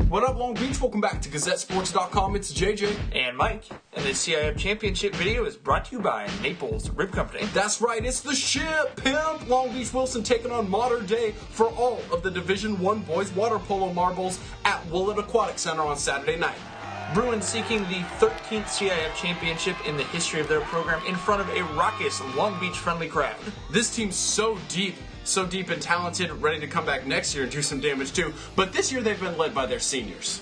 What up, Long Beach? Welcome back to GazetteSports.com. It's JJ. And Mike. And this CIF championship video is brought to you by Naples Rib Company. That's right, it's the ship, pimp! Long Beach Wilson taking on Modern Day for all of the Division I boys water polo marbles at Willett Aquatic Center on Saturday night. Bruins seeking the 13th CIF championship in the history of their program in front of a raucous Long Beach-friendly crowd. This team's so deep and talented, ready to come back next year and do some damage too. But this year they've been led by their seniors.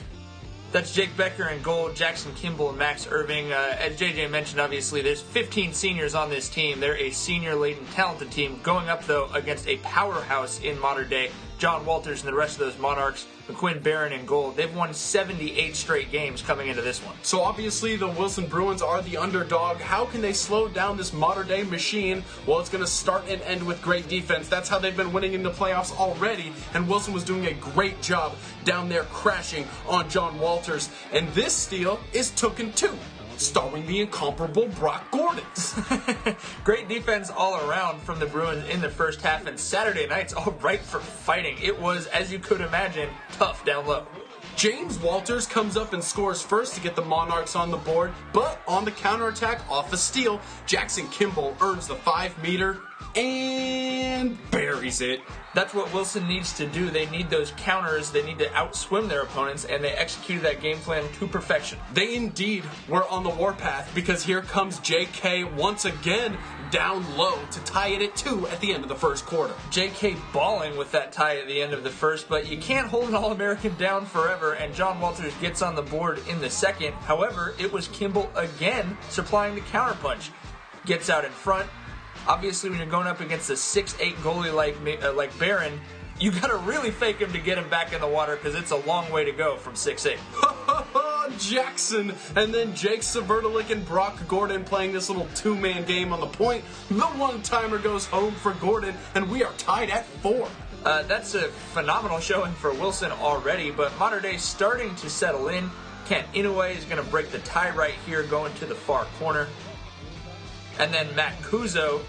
That's Jake Becker in goal, Jackson Kimball, and Max Irving. As JJ mentioned, obviously, there's 15 seniors on this team. They're a senior-laden, talented team, going up, though, against a powerhouse in modern day. John Walters and the rest of those Monarchs, McQuinn Barron in goal. They've won 78 straight games coming into this one. So obviously the Wilson Bruins are the underdog. How can they slow down this modern day machine? Well, it's going to start and end with great defense. That's how they've been winning in the playoffs already. And Wilson was doing a great job down there crashing on John Walters. And this steal is Tooken 2. Starring the incomparable Brock Gordons. Great defense all around from the Bruins in the first half, and Saturday night's all right for fighting. It was, as you could imagine, tough down low. James Walters comes up and scores first to get the Monarchs on the board, but on the counterattack off a steal, Jackson Kimball earns the 5-meter and buries it. That's what Wilson needs to do. They need those counters. They need to outswim their opponents, and they executed that game plan to perfection. They indeed were on the warpath, because here comes JK once again down low to tie it at 2 at the end of the first quarter. JK balling with that tie at the end of the first, but you can't hold an All-American down forever, and John Walters gets on the board in the second. However, it was Kimball again supplying the counterpunch. Gets out in front. Obviously, when you're going up against a 6'8 goalie like Barron, you got to really fake him to get him back in the water, because it's a long way to go from 6'8. Jackson, and then Jake Severtalik and Brock Gordon playing this little two-man game on the point. The one-timer goes home for Gordon, and we are tied at 4. That's a phenomenal showing for Wilson already, but Modern Day starting to settle in. Kent Inoue is going to break the tie right here, going to the far corner. And then Matt Kuzo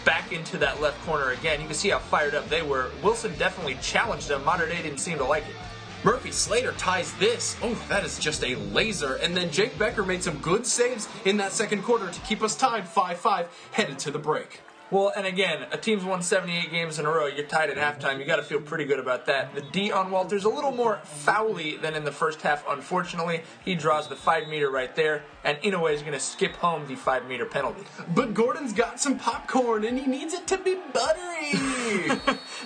back into that left corner again. You can see how fired up they were. Wilson definitely challenged them. Modern Day didn't seem to like it. Murphy Slater ties this. Oh, that is just a laser. And then Jake Becker made some good saves in that second quarter to keep us tied 5-5, headed to the break. Well, and again, a team's won 78 games in a row. You're tied at halftime. You got to feel pretty good about that. The D on Walters a little more foully than in the first half, unfortunately. He draws the 5-meter right there, and Inoue is going to skip home the 5-meter penalty. But Gordon's got some popcorn, and he needs it to be buttery.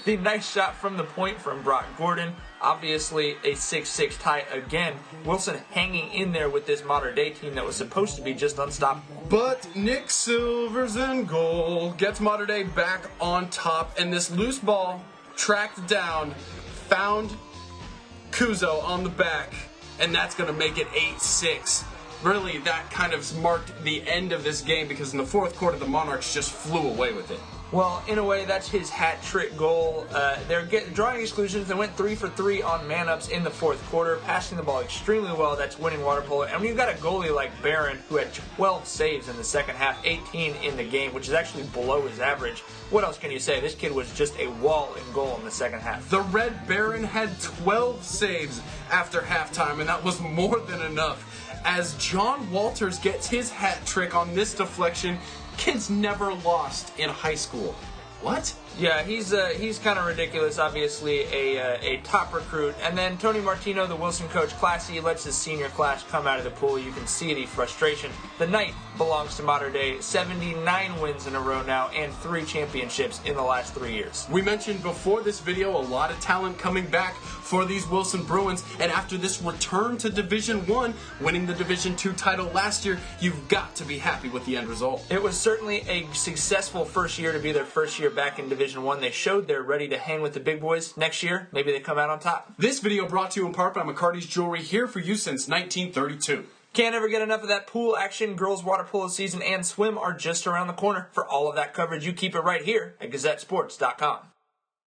The nice shot from the point from Brock Gordon. Obviously, a 6-6 tie again. Wilson hanging in there with this Modern Day team that was supposed to be just unstoppable. But Nick Silver's in goal, gets Modern Day back on top, and this loose ball tracked down, found Kuzo on the back, and that's going to make it 8-6. Really, that kind of marked the end of this game, because in the fourth quarter, the Monarchs just flew away with it. Well, in a way, that's his hat trick goal. They're drawing exclusions. They went 3 for 3 on man-ups in the fourth quarter, passing the ball extremely well. That's winning water polo. And when you've got a goalie like Barron, who had 12 saves in the second half, 18 in the game, which is actually below his average, what else can you say? This kid was just a wall in goal in the second half. The Red Baron had 12 saves after halftime, and that was more than enough. As John Walters gets his hat trick on this deflection, kids never lost in high school. What? Yeah, he's kind of ridiculous. Obviously, a top recruit. And then Tony Martino, the Wilson coach, classy, lets his senior class come out of the pool. You can see the frustration. The night belongs to Modern Day. 79 wins in a row now, and 3 championships in the last 3 years. We mentioned before this video a lot of talent coming back for these Wilson Bruins, and after this return to Division I, winning the Division II title last year, you've got to be happy with the end result. It was certainly a successful first year to be their first year back in Division I. They showed they're ready to hang with the big boys. Next year, maybe they come out on top. This video brought to you in part by McCarty's Jewelry, here for you since 1932. Can't ever get enough of that pool action. Girls water polo season and swim are just around the corner. For all of that coverage, you keep it right here at GazetteSports.com.